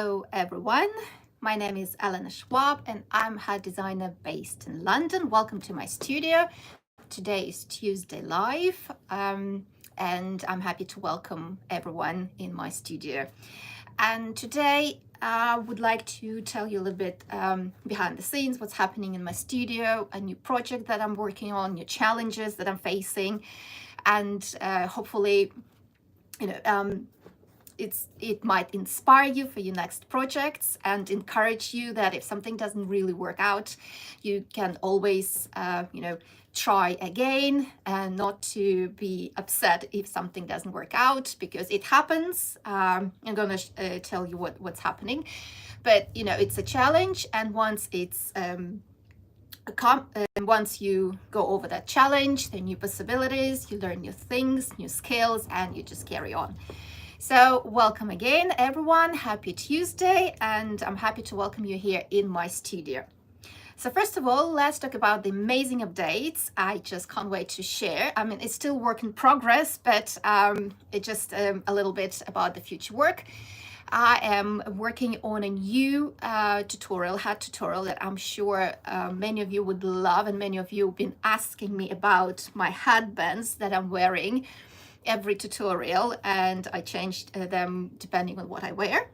Hello everyone, my name is Elena Shvab and I'm a hair designer based in London. Welcome to my studio. Today is Tuesday Live and I'm happy to welcome everyone in my studio. And today I would like to tell you a little bit behind the scenes, what's happening in my studio, a new project that I'm working on, new challenges that I'm facing, and hopefully, it might inspire you for your next projects and encourage you that if something doesn't really work out, you can always, try again and not to be upset if something doesn't work out, because it happens. I'm gonna tell you what's happening, but it's a challenge, and once it's once you go over that challenge, there are new possibilities, you learn new things, new skills, and you just carry on. So welcome again, everyone. Happy Tuesday, and I'm happy to welcome you here in my studio. So first of all, let's talk about the amazing updates. I just can't wait to share. I mean, it's still work in progress, but it's just a little bit about the future work. I am working on a new hat tutorial that I'm sure many of you would love, and many of you have been asking me about my headbands that I'm wearing every tutorial, and I changed them depending on what I wear.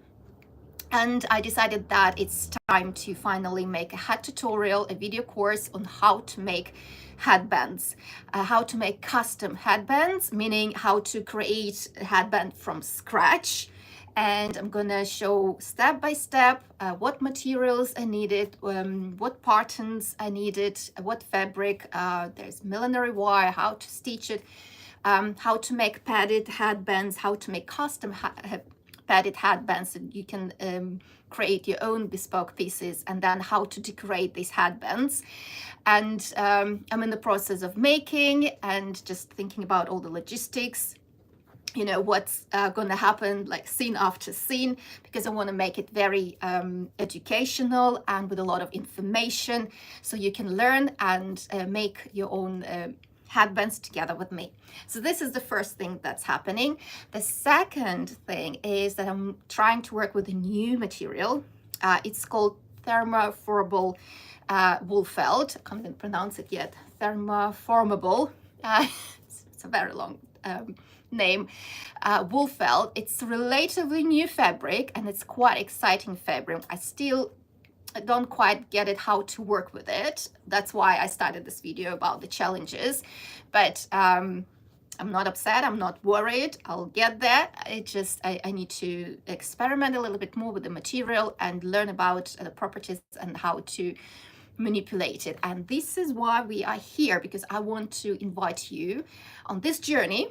And I decided that it's time to finally make a hat tutorial, a video course on how to make headbands, how to make custom headbands, meaning how to create a headband from scratch. And I'm gonna show step by step what materials I needed, what patterns I needed, what fabric, there's millinery wire, how to stitch it, how to make padded headbands, how to make custom padded headbands, so you can create your own bespoke pieces, and then how to decorate these headbands. And I'm in the process of making and just thinking about all the logistics, what's going to happen, like scene after scene, because I want to make it very educational and with a lot of information, so you can learn and make your own headbands together with me. So this is the first thing that's happening. The second thing is that I'm trying to work with a new material. It's called Thermoformable wool felt. I can't even pronounce it yet. Thermoformable. It's a very long name. Wool felt. It's a relatively new fabric, and it's quite exciting fabric. I don't quite get it how to work with it. That's why I started this video about the challenges, but I'm not upset, I'm not worried, I'll get there. I need to experiment a little bit more with the material and learn about the properties and how to manipulate it. And this is why we are here, because I want to invite you on this journey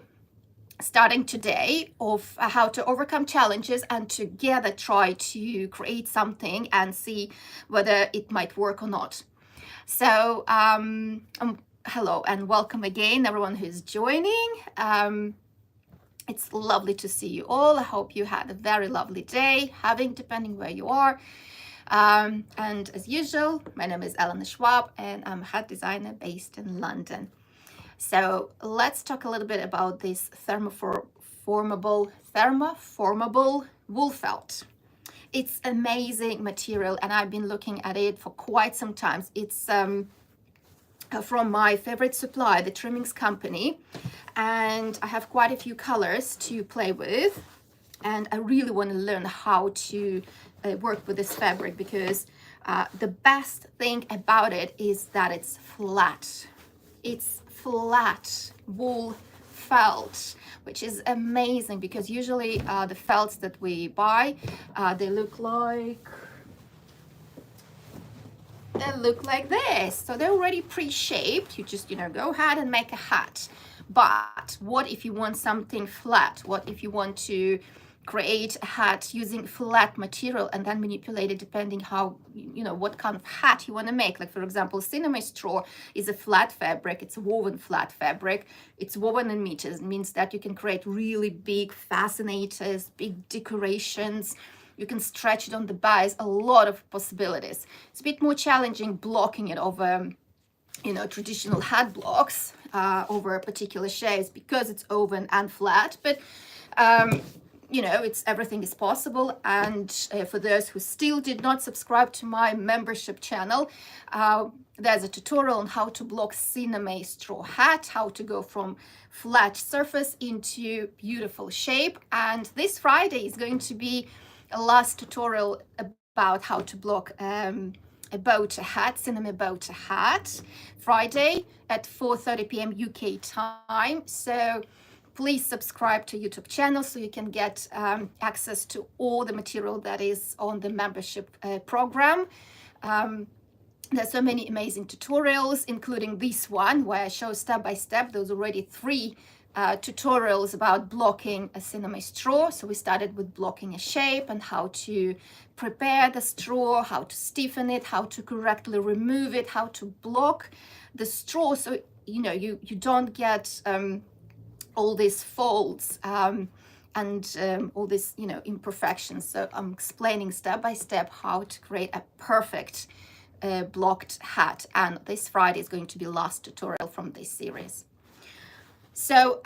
starting today of how to overcome challenges and together try to create something and see whether it might work or not. So hello and welcome again, everyone who's joining. It's lovely to see you all. I hope you had a very lovely day, depending where you are. And as usual, my name is Elena Shvab and I'm a hat designer based in London. So let's talk a little bit about this thermoformable wool felt. It's amazing material, and I've been looking at it for quite some time. It's from my favorite supplier, the trimmings company, and I have quite a few colors to play with, and I really want to learn how to work with this fabric, because the best thing about it is that it's flat. It's flat wool felt, which is amazing, because usually the felts that we buy, they look like this. So they're already pre-shaped. You just go ahead and make a hat. But what if you want something flat? What if you want to create a hat using flat material and then manipulate it depending how, what kind of hat you want to make? Like, for example, cinnamon straw is a flat fabric. It's a woven flat fabric. It's woven in meters. It means that you can create really big fascinators, big decorations. You can stretch it on the bias, a lot of possibilities. It's a bit more challenging blocking it over, traditional hat blocks over particular shapes, because it's open and flat. But you know, it's everything is possible. And for those who still did not subscribe to my membership channel, there's a tutorial on how to block cinema straw hat, how to go from flat surface into beautiful shape. And this Friday is going to be a last tutorial about how to block a boat hat, cinema boat hat, Friday at 4:30 p.m. UK time. So please subscribe to YouTube channel so you can get access to all the material that is on the membership program. There's so many amazing tutorials, including this one where I show step by step. There's already 3 tutorials about blocking a cinema straw. So we started with blocking a shape and how to prepare the straw, how to stiffen it, how to correctly remove it, how to block the straw so you know you don't get all these folds and all these, you know, imperfections. So I'm explaining step by step how to create a perfect blocked hat. And this Friday is going to be last tutorial from this series. So,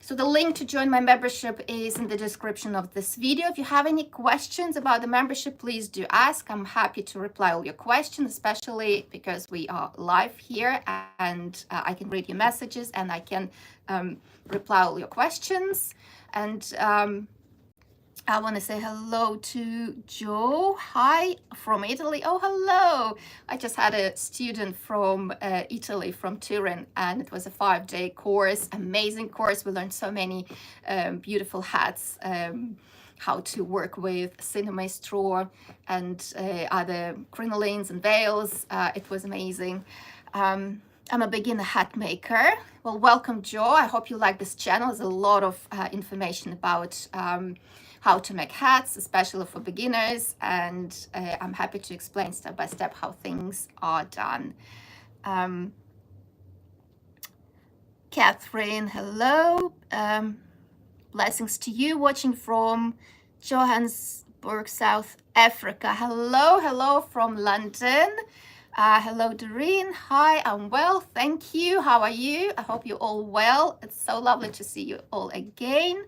so the link to join my membership is in the description of this video. If you have any questions about the membership, please do ask. I'm happy to reply all your questions, especially because we are live here and I can read your messages and I can reply all your questions. And I want to say hello to Joe. Hi from Italy. Oh, hello. I just had a student from Italy, from Turin, and it was a 5-day course, amazing course. We learned so many beautiful hats, how to work with cinema straw and other crinolines and veils. It was amazing. I'm a beginner hat maker. Well, welcome, Joe. I hope you like this channel. There's a lot of information about how to make hats, especially for beginners, and I'm happy to explain step by step how things are done. Catherine, hello. Blessings to you, watching from Johannesburg, South Africa. Hello, hello from London. Hello, Doreen. Hi, I'm well, thank you. How are you? I hope you're all well. It's so lovely to see you all again.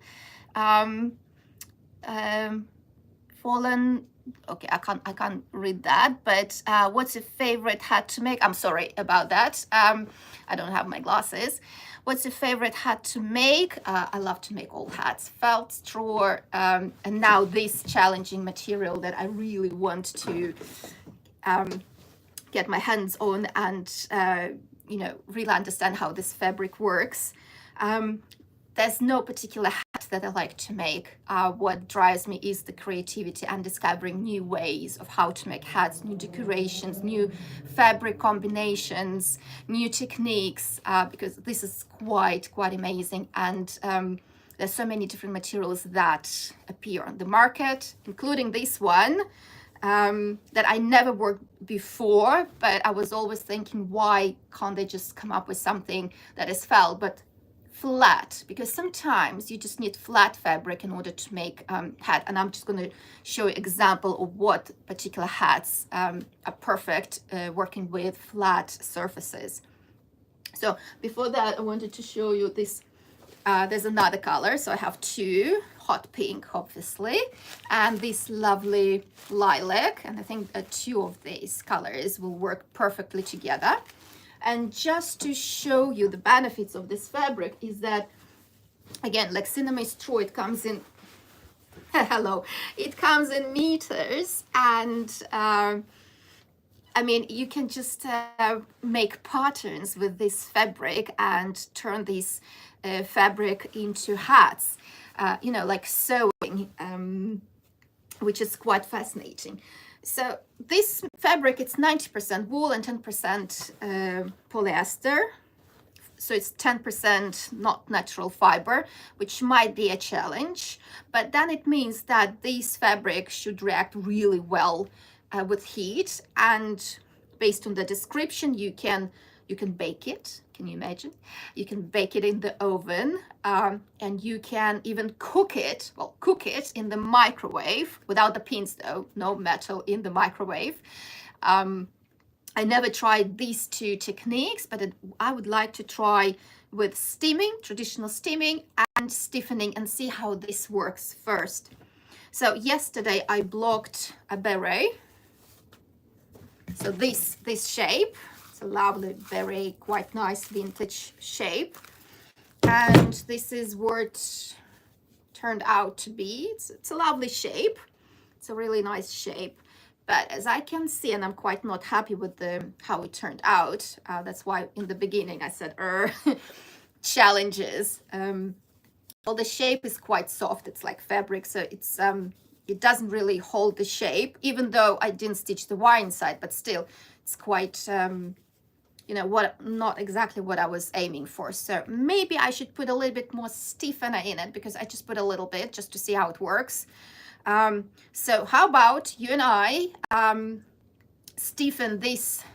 Fallen, okay, I can't read that, but what's your favorite hat to make? I'm sorry about that. I don't have my glasses. What's your favorite hat to make? I love to make all hats, felt, straw, and now this challenging material that I really want to get my hands on and you know, really understand how this fabric works. There's no particular hat that I like to make. What drives me is the creativity and discovering new ways of how to make hats, new decorations, new fabric combinations, new techniques, because this is quite amazing. And there's so many different materials that appear on the market, including this one, that I never worked before, but I was always thinking, why can't they just come up with something that is felt but flat? Because sometimes you just need flat fabric in order to make hat. And I'm just going to show you example of what particular hats are perfect working with flat surfaces. So before that, I wanted to show you this. There's another color, so I have 2, hot pink obviously, and this lovely lilac, and I think 2 of these colors will work perfectly together. And just to show you the benefits of this fabric is that, again, like cinema straw, it comes in hello, it comes in meters, and I mean, you can just make patterns with this fabric and turn this fabric into hats, you know, like sewing, which is quite fascinating. So this fabric, it's 90% wool and 10% polyester. So it's 10% not natural fiber, which might be a challenge, but then it means that this fabric should react really well with heat. And based on the description, you can bake it. Can you imagine? You can bake it in the oven, and you can even cook it. Well, cook it in the microwave without the pins, though. No metal in the microwave. I never tried these 2 techniques, but I would like to try with steaming, traditional steaming, and and stiffening and see how this works first. So yesterday I blocked a beret. So this shape, it's a lovely beret, quite nice vintage shape. And this is what it turned out to be. It's a lovely shape. It's a really nice shape. But as I can see, and I'm quite not happy with how it turned out. That's why in the beginning I said, challenges. Well, the shape is quite soft. It's like fabric, so it doesn't really hold the shape, even though I didn't stitch the wire inside, but still it's quite, not exactly what I was aiming for. So maybe I should put a little bit more stiffener in it, because I just put a little bit just to see how it works. So how about you and I stiffen this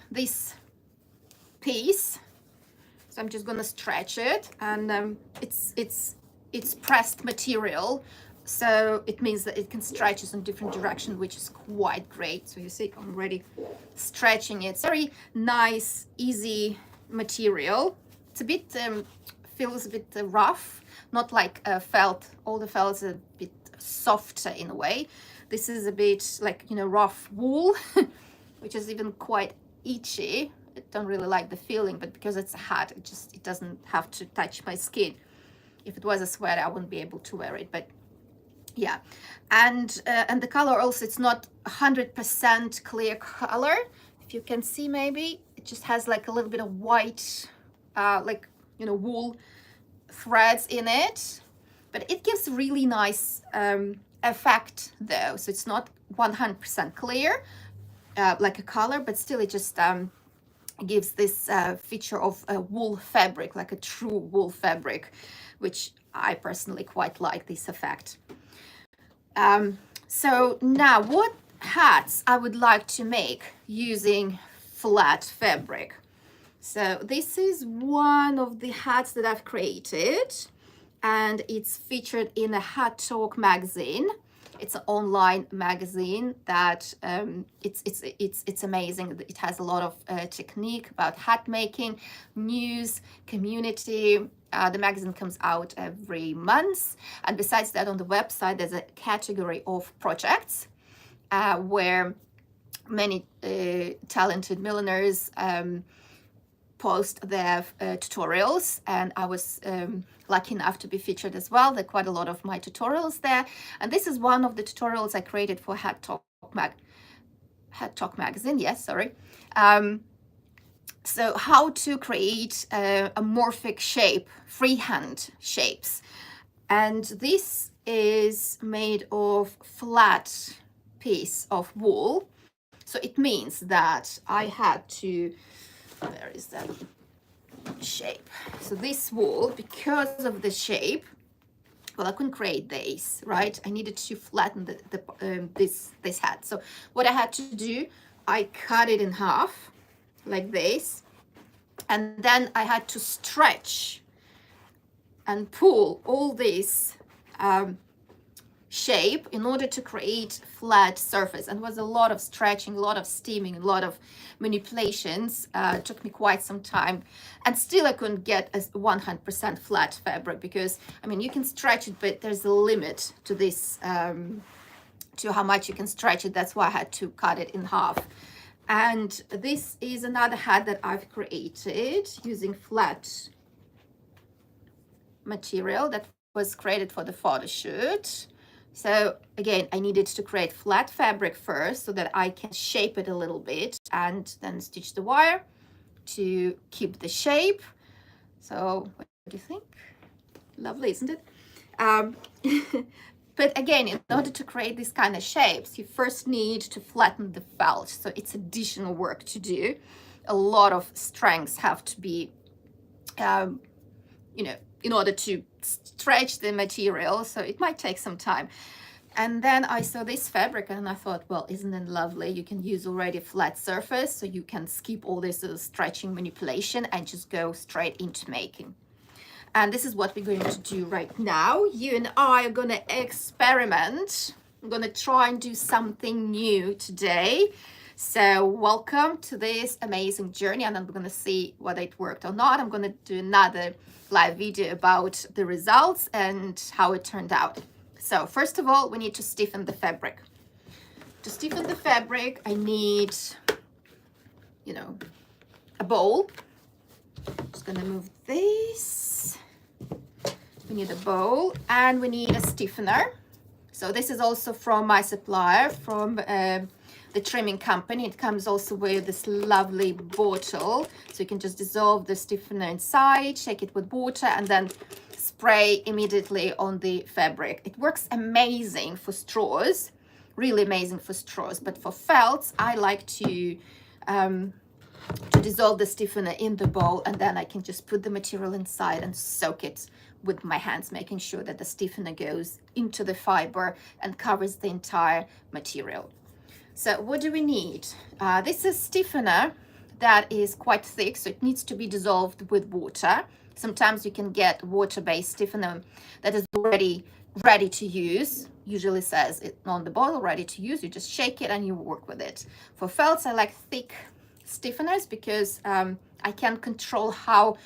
piece. So I'm just gonna stretch it, and it's pressed material, so it means that it can stretch in different directions, which is quite great. So you see I'm already stretching it. It's very nice, easy material. It's a bit feels a bit rough, not like felt. All the felts are a bit softer in a way. This is a bit like, rough wool, which is even quite itchy. I don't really like the feeling, but because it's a hat, it doesn't have to touch my skin. If it was a sweater, I wouldn't be able to wear it, but yeah. And the color also, it's not 100% clear color. If you can see, maybe it just has like a little bit of white, wool threads in it, but it gives really nice effect though. So it's not 100% clear like a color, but still it just gives this feature of a wool fabric, like a true wool fabric, which I personally quite like this effect. So now what hats I would like to make using flat fabric. So this is one of the hats that I've created, and it's featured in a Hat Talk magazine. It's an online magazine that it's amazing. It has a lot of technique about hat making, news, community. The magazine comes out every month, and besides that, on the website there's a category of projects where many talented milliners post their tutorials, and I was lucky enough to be featured as well. There are quite a lot of my tutorials there, and this is one of the tutorials I created for Hat Talk magazine. Yes, sorry. So how to create a morphic shape, freehand shapes, and this is made of flat piece of wool. So it means that I had to, where is that shape? So this wool, because of the shape, well, I couldn't create this, right? I needed to flatten this hat. So what I had to do, I cut it in half like this, and then I had to stretch and pull all this shape in order to create flat surface. And it was a lot of stretching, a lot of steaming, a lot of manipulations. It took me quite some time, and still I couldn't get a 100% flat fabric, because you can stretch it, but there's a limit to this, to how much you can stretch it. That's why I had to cut it in half. And this is another hat that I've created using flat material that was created for the photo shoot. So again, I needed to create flat fabric first so that I can shape it a little bit and then stitch the wire to keep the shape. So what do you think? Lovely, isn't it? But again, in order to create these kind of shapes, you first need to flatten the felt. So it's additional work to do. A lot of strengths have to be, in order to stretch the material. So it might take some time. And then I saw this fabric and I thought, well, isn't it lovely? You can use already a flat surface, so you can skip all this stretching manipulation and just go straight into making. And this is what we're going to do right now. You and I are going to experiment. I'm going to try and do something new today. So welcome to this amazing journey, and I'm going to see whether it worked or not. I'm going to do another live video about the results and how it turned out. So first of all, we need to stiffen the fabric. To stiffen the fabric, I need, a bowl. Just going to move this. We need a bowl and we need a stiffener. So this is also from my supplier, from the trimming company. It comes also with this lovely bottle. So you can just dissolve the stiffener inside, shake it with water, and then spray immediately on the fabric. It works amazing for straws, really amazing for straws. But for felts, I like to dissolve the stiffener in the bowl, and then I can just put the material inside and soak it with my hands, making sure that the stiffener goes into the fiber and covers the entire material. So what do we need? This is stiffener that is quite thick, so it needs to be dissolved with water. Sometimes you can get water-based stiffener that is already ready to use. Usually says it on the bottle, ready to use. You just shake it and you work with it. For felts, I like thick stiffeners because I can control how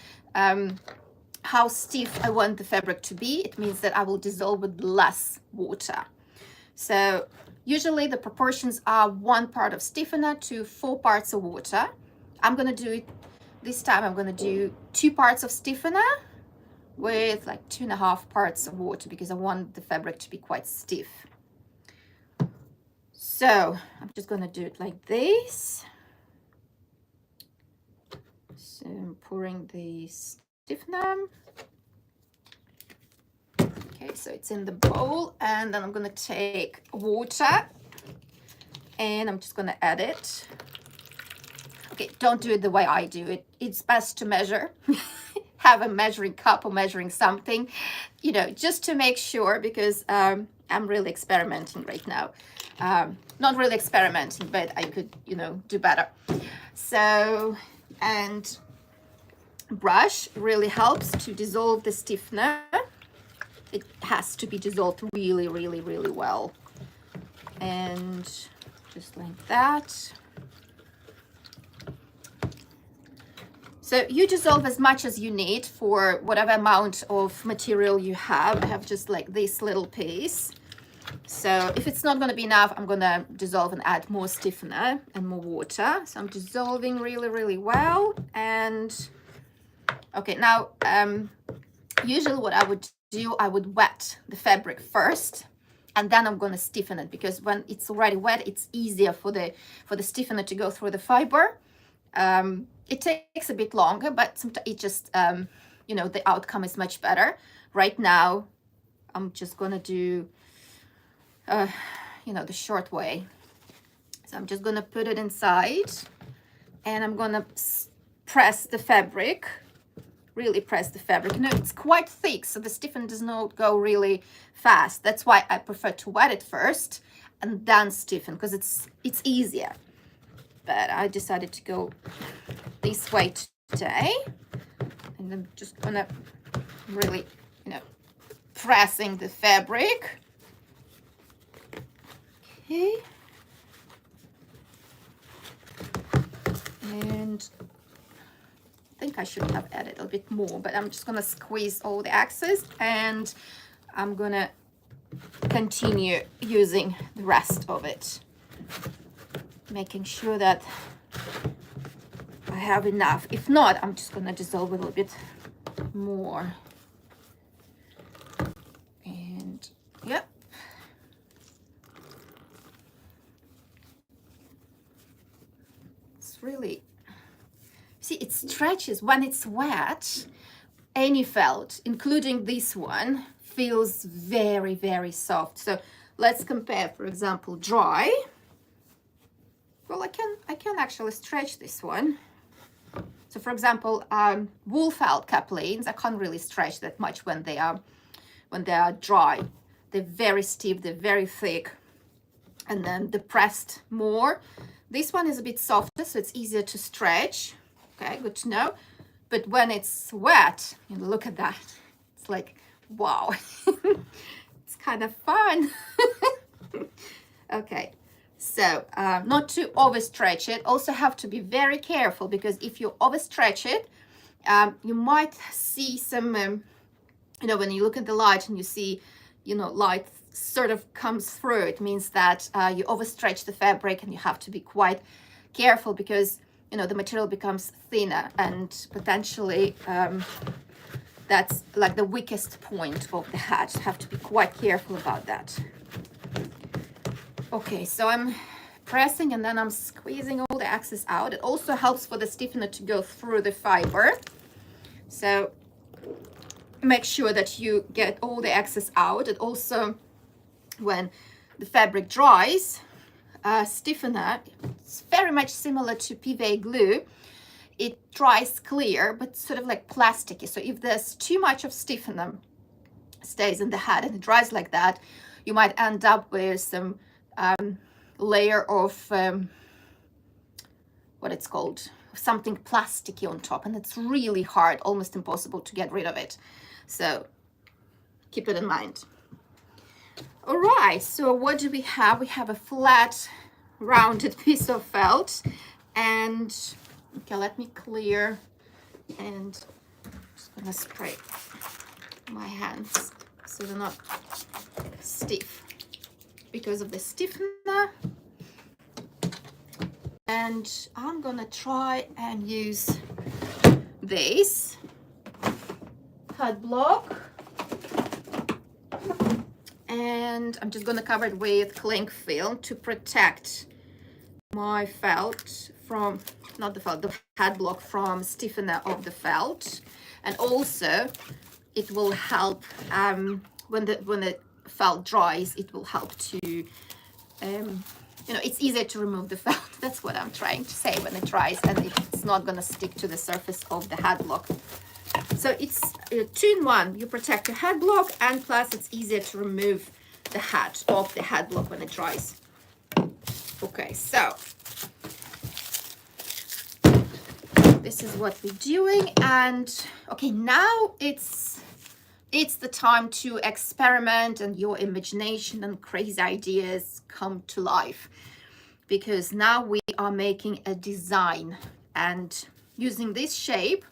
stiff I want the fabric to be. It means that I will dissolve with less water. So usually the proportions are 1 part of stiffener to 4 parts of water. I'm going to do it this time. I'm going to do 2 parts of stiffener with like 2.5 parts of water because I want the fabric to be quite stiff. So I'm just going to do it like this. So I'm pouring the stiffener. Okay, so it's in the bowl, and then I'm going to take water and I'm just going to add it. Okay, don't do it the way I do it. It's best to measure. Have a measuring cup or measuring something, just to make sure, because I'm really experimenting right now. Not really experimenting, but I could, do better. So, and brush really helps to dissolve the stiffener. It has to be dissolved really, really, really well. And just like that. So you dissolve as much as you need for whatever amount of material you have. I have just like this little piece. So if it's not going to be enough, I'm going to dissolve and add more stiffener and more water. So I'm dissolving really, really well. And okay, now usually what I would do, I would wet the fabric first, and then I'm going to stiffen it, because when it's already wet, it's easier for the stiffener to go through the fiber. It takes a bit longer, but sometimes it just, the outcome is much better. Right now, I'm just going to do, the short way. So I'm just going to put it inside, and I'm going to press the fabric, really press the fabric. It's quite thick, so the stiffener does not go really fast. That's why I prefer to wet it first and then stiffen, because it's easier. But I decided to go this way today, and I'm just gonna really, pressing the fabric. Okay. And I think I should have added a bit more, but I'm just gonna squeeze all the excess, and I'm gonna continue using the rest of it, making sure that I have enough. If not, I'm just gonna dissolve a little bit more. And yep. It's really, see, it stretches when it's wet. Any felt, including this one, feels very, very soft. So let's compare, for example, dry. Well, I can actually stretch this one. So for example, wool felt caplines, I can't really stretch that much when they are dry. They're very stiff, they're very thick, and then they're pressed more. This one is a bit softer, so it's easier to stretch. Okay, good to know. But when it's wet, look at that. It's like, wow. It's kind of fun. Okay. So not to overstretch it. Also have to be very careful, because if you overstretch it, you might see some, you know, when you look at the light and you see, you know, light sort of comes through, it means that you overstretch the fabric, and you have to be quite careful, because, you know, the material becomes thinner, and potentially that's like the weakest point of the hat. You have to be quite careful about that. Okay, so I'm pressing and then I'm squeezing all the excess out. It also helps for the stiffener to go through the fiber. So make sure that you get all the excess out. And also, when the fabric dries, stiffener, it's very much similar to PVA glue. It dries clear, but sort of like plasticky. So if there's too much of stiffener stays in the hat and it dries like that, you might end up with some layer of what it's called, something plasticky on top, and it's really hard, almost impossible to get rid of it. So keep it in mind. All right, so what do we have? We have a flat rounded piece of felt, and okay, let me clear, and I'm just gonna spray my hands so they're not stiff because of the stiffener. And I'm gonna try and use this cut block, and I'm just gonna cover it with cling film to protect my felt from, not the felt, the hat block from stiffener of the felt. And also it will help when the felt dries, it will help to you know, it's easier to remove the felt. That's what I'm trying to say, when it dries, and it's not going to stick to the surface of the hat block. So it's 2-in-1. You protect your hat block, and plus it's easier to remove the hat off the hat block when it dries. Okay, so this is what we're doing. And okay, now it's the time to experiment and your imagination and crazy ideas come to life, because now we are making a design and using this shape.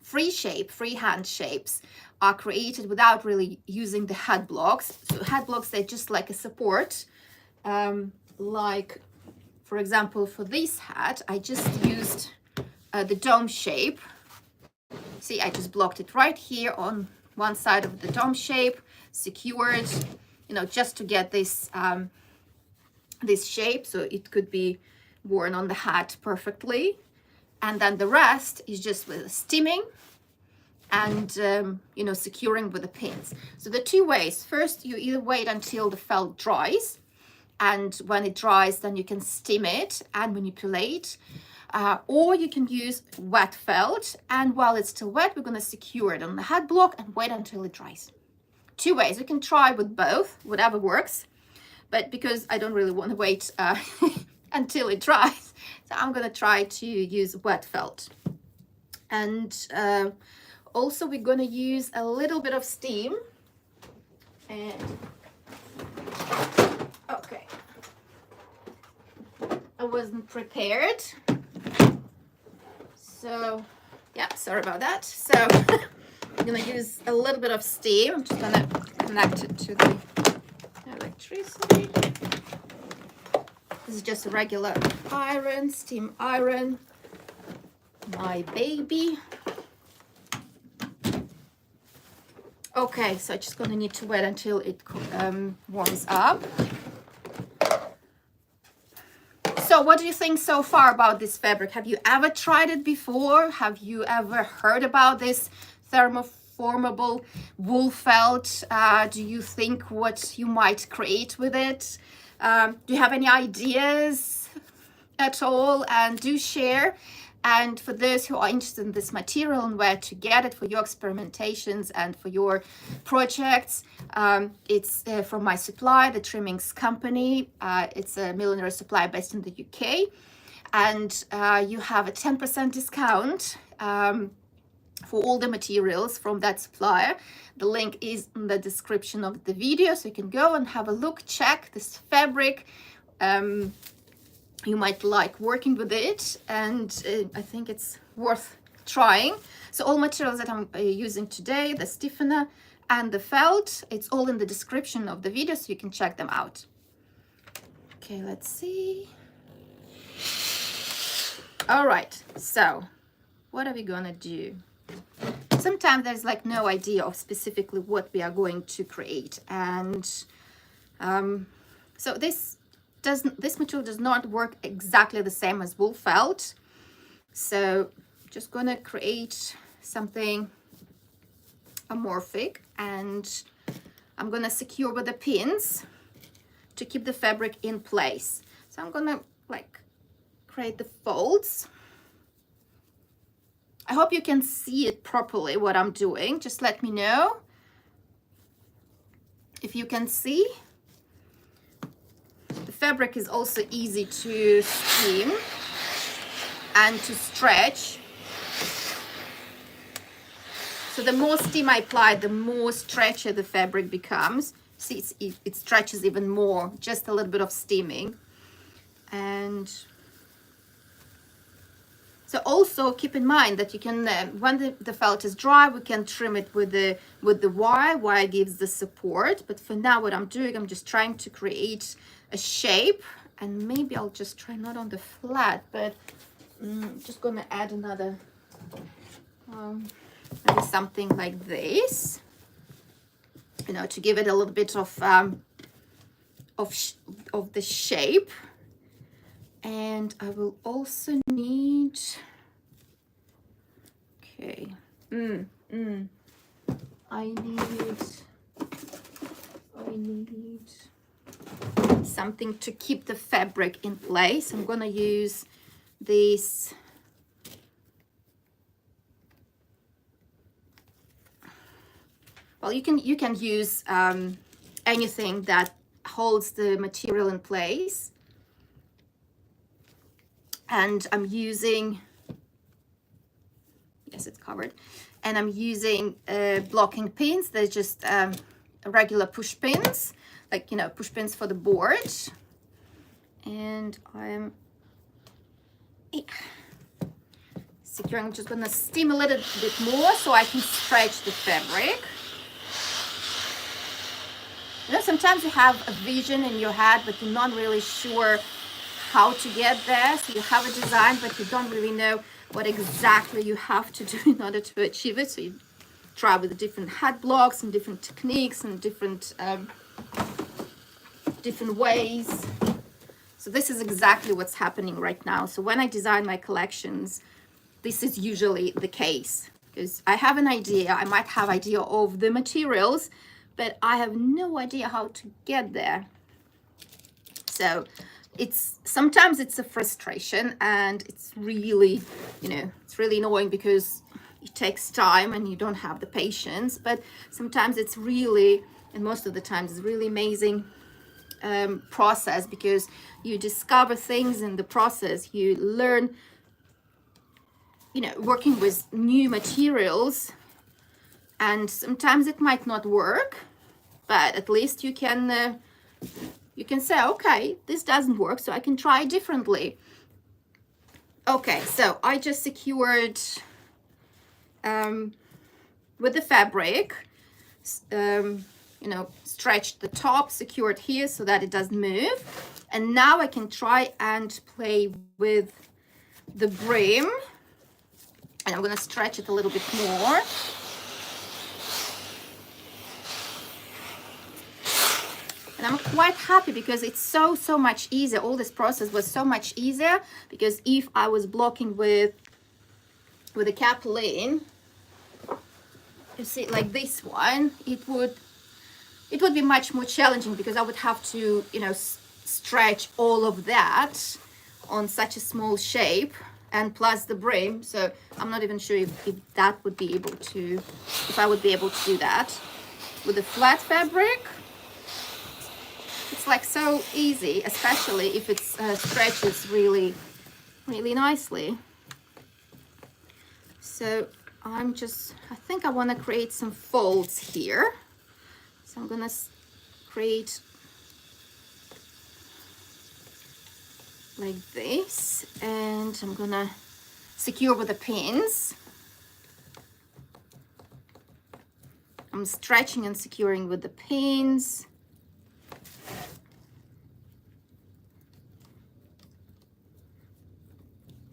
Freehand shapes are created without really using the hat blocks. So hat blocks, they're just like a support. Like, for example, for this hat, I just used the dome shape. See, I just blocked it right here on one side of the dome shape, secured, you know, just to get this this shape so it could be worn on the hat perfectly. And then the rest is just with steaming and you know, securing with the pins. So the two ways: first, you either wait until the felt dries, and when it dries, then you can steam it and manipulate. Or you can use wet felt, and while it's still wet, we're going to secure it on the hat block and wait until it dries. Two ways. You can try with both, whatever works, but because I don't really want to wait until it dries, so I'm going to try to use wet felt. And also we're going to use a little bit of steam. And okay, I wasn't prepared. So yeah, sorry about that. So I'm gonna use a little bit of steam. I'm just gonna connect it to the electricity. This is just a regular iron, steam iron, my baby. Okay, so I'm just gonna need to wait until it warms up. So what do you think so far about this fabric? Have you ever tried it before? Have you ever heard about this thermoformable wool felt? Do you think what you might create with it? Do you have any ideas at all? And do share. And for those who are interested in this material and where to get it for your experimentations and for your projects, it's from my supplier, the Trimmings Company. It's a millinery supplier based in the UK. And you have a 10% discount for all the materials from that supplier. The link is in the description of the video, so you can go and have a look, check this fabric. You might like working with it, and I think it's worth trying. So all materials that I'm using today, the stiffener and the felt, it's all in the description of the video, so you can check them out. Okay, let's see. All right, so what are we gonna do? Sometimes there's like no idea of specifically what we are going to create, and so this material does not work exactly the same as wool felt. So just gonna create something amorphic, and I'm gonna secure with the pins to keep the fabric in place. So I'm gonna like create the folds. I hope you can see it properly what I'm doing. Just let me know if you can see. The fabric is also easy to steam and to stretch. So the more steam I apply, the more stretchy the fabric becomes. See, it stretches even more, just a little bit of steaming. And so also keep in mind that you can, when the felt is dry, we can trim it with the wire. Wire gives the support, but for now what I'm doing, I'm just trying to create a shape, and maybe I'll just try not on the flat, but just gonna add another, maybe something like this, you know, to give it a little bit of the shape. And I will also need, okay, I need something to keep the fabric in place. I'm gonna use this well, you can use anything that holds the material in place. And I'm using, yes, it's covered. And I'm using blocking pins. They're just regular push pins, like, you know, push pins for the board. And I'm securing. I'm just gonna steam a little bit more so I can stretch the fabric. You know, sometimes you have a vision in your head, but you're not really sure how to get there. So you have a design, but you don't really know what exactly you have to do in order to achieve it. So you try with different hat blocks and different techniques and different ways. So this is exactly what's happening right now. So when I design my collections, this is usually the case, because I have an idea. I might have idea of the materials, but I have no idea how to get there. So sometimes it's a frustration, and it's really, you know, it's really annoying because it takes time and you don't have the patience. But sometimes it's really, and most of the times it's really amazing process, because you discover things in the process. You learn, you know, working with new materials, and sometimes it might not work, but at least you can say, okay, this doesn't work, so I can try differently. Okay, so I just secured with the fabric, you know, stretched the top, secured here so that it doesn't move. And now I can try and play with the brim, and I'm going to stretch it a little bit more. And I'm quite happy because it's so much easier. All this process was so much easier, because if I was blocking with a capulin, you see, like this one, it would be much more challenging, because I would have to, you know, stretch all of that on such a small shape, and plus the brim. So I'm not even sure if that would be able to, if I would be able to do that with a flat fabric. It's like so easy, especially if it stretches really nicely. So I think I want to create some folds here. So I'm going to create like this, and I'm going to secure with the pins. I'm stretching and securing with the pins.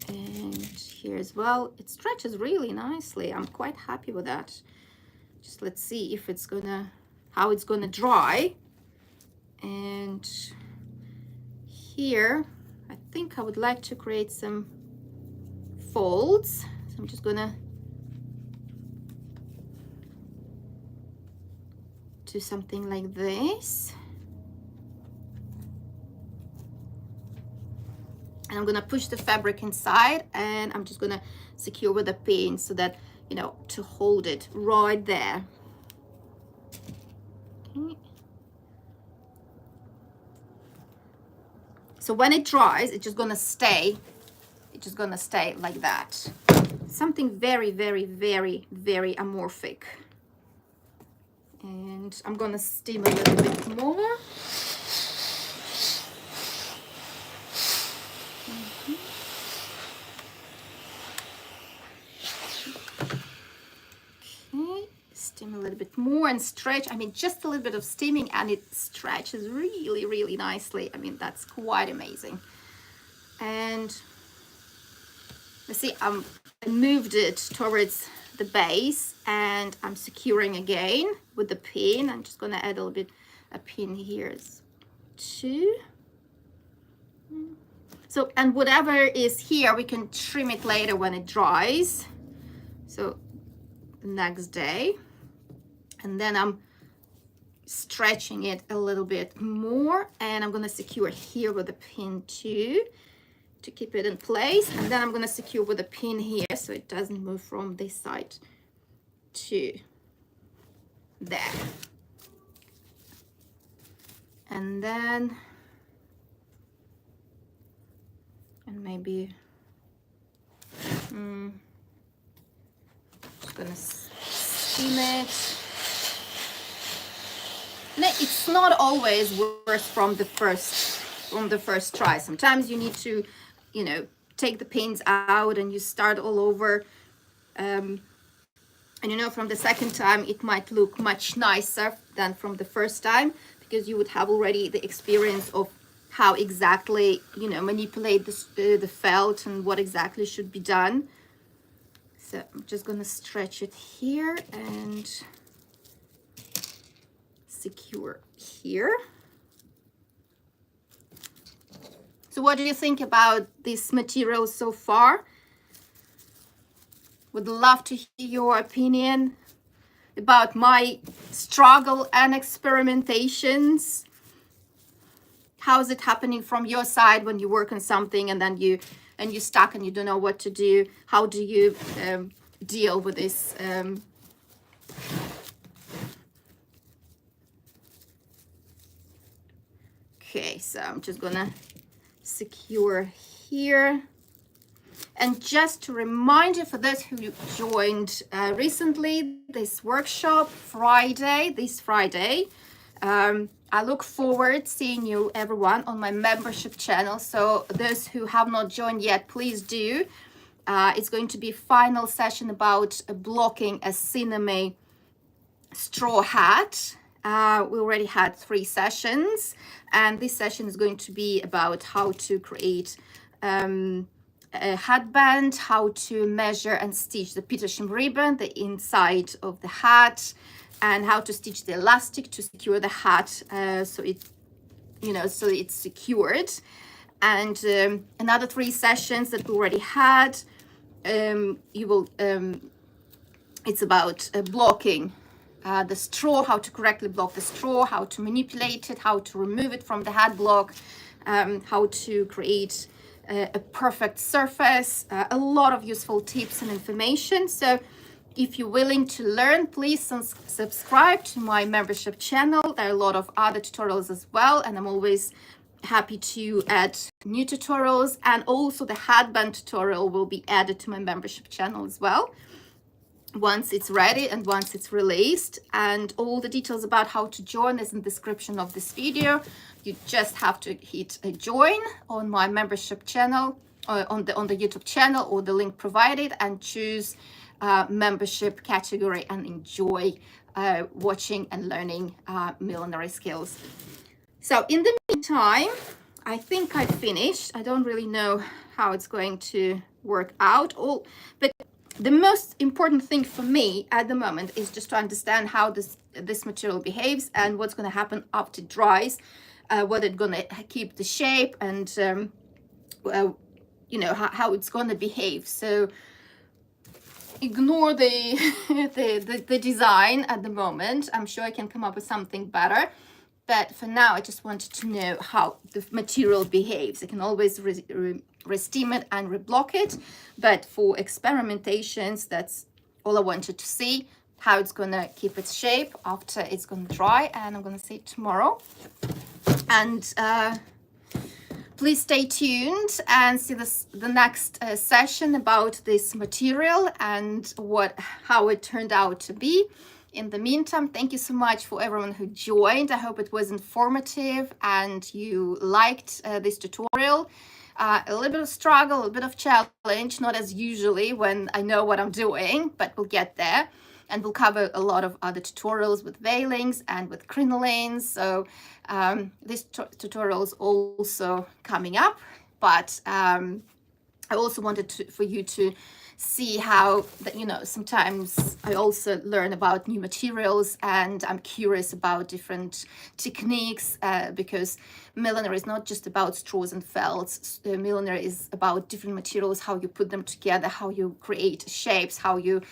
And here as well, it stretches really nicely. I'm quite happy with that. Just let's see if it's gonna, how it's gonna dry. And here, I think I would like to create some folds. So I'm just gonna do something like this. And I'm gonna push the fabric inside, and I'm just gonna secure with a pin so that, you know, to hold it right there. Okay. So when it dries, it's just gonna stay. It's just gonna stay like that. Something very, very, very, very amorphic. And I'm gonna steam a little bit more. Steam a little bit more and stretch. I mean, just a little bit of steaming and it stretches really, really nicely. I mean, that's quite amazing. And let's see, I moved it towards the base, and I'm securing again with the pin. I'm just going to add a little bit a pin here too. So, and whatever is here, we can trim it later when it dries. So the next day. And then I'm stretching it a little bit more, and I'm going to secure here with a pin too to keep it in place. And then I'm going to secure with a pin here so it doesn't move from this side to there. And then, and maybe just going to steam it. It's not always worse from the first try. Sometimes you need to, you know, take the pins out and you start all over. And you know, from the second time, it might look much nicer than from the first time, because you would have already the experience of how exactly, you know, manipulate the felt and what exactly should be done. So I'm just gonna stretch it here and secure here. So what do you think about this material so far? Would love to hear your opinion about my struggle and experimentations. How is it happening from your side when you work on something and then you're stuck and you don't know what to do? How do you deal with this? Okay, so I'm just gonna secure here. And just to remind you, for those who joined recently, this workshop this Friday, I look forward seeing you everyone on my membership channel. So those who have not joined yet, please do. It's going to be a final session about blocking a cinnamon straw hat. We already had 3 sessions, and this session is going to be about how to create a headband, how to measure and stitch the Petersham ribbon, the inside of the hat, and how to stitch the elastic to secure the hat so it, you know, so it's secured. And another 3 sessions that we already had, it's about blocking the straw, how to correctly block the straw, how to manipulate it, how to remove it from the hat block, how to create a perfect surface, a lot of useful tips and information. So if you're willing to learn, please subscribe to my membership channel. There are a lot of other tutorials as well, and I'm always happy to add new tutorials, and also the headband tutorial will be added to my membership channel as well. once it's ready and once it's released. And all the details about how to join is in the description of this video. You just have to hit a join on my membership channel, on the YouTube channel, or the link provided, and choose membership category and enjoy watching and learning millinery skills. So in the meantime, I think I finished. I don't really know how it's going to work out, but the most important thing for me at the moment is just to understand how this material behaves and what's going to happen after it dries, whether it's going to keep the shape, and you know, how it's going to behave. So ignore the design at the moment. I'm sure I can come up with something better, but for now I just wanted to know how the material behaves. I can always re-steam it and reblock it, but for experimentations, that's all I wanted to see, how it's gonna keep its shape after it's gonna dry, and I'm gonna see it tomorrow. And please stay tuned and see the next session about this material and how it turned out to be. In the meantime, thank you so much for everyone who joined. I hope it was informative and you liked this tutorial. A little bit of struggle, a little bit of challenge, not as usually when I know what I'm doing, but we'll get there. And we'll cover a lot of other tutorials with veilings and with crinolines. So this tutorial is also coming up, but I also wanted for you to see how that, you know, sometimes I also learn about new materials and I'm curious about different techniques, because millinery is not just about straws and felts. Millinery is about different materials, how you put them together, how you create shapes, how you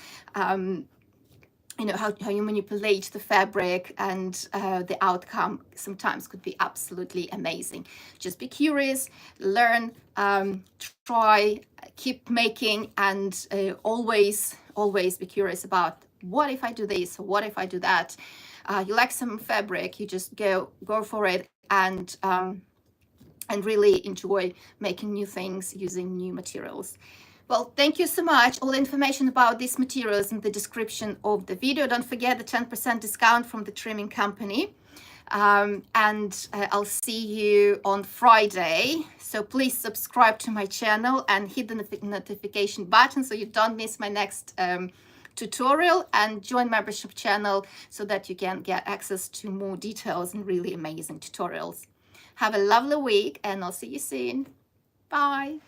you know, how you manipulate the fabric, and the outcome sometimes could be absolutely amazing. Just be curious, learn, try, keep making, and always be curious about, what if I do this, or what if I do that? You like some fabric, you just go for it, and really enjoy making new things using new materials. Well, thank you so much. All the information about these materials in the description of the video. Don't forget the 10% discount from the trimming company. And I'll see you on Friday. So please subscribe to my channel and hit the notification button so you don't miss my next tutorial, and join membership channel so that you can get access to more details and really amazing tutorials. Have a lovely week, and I'll see you soon. Bye.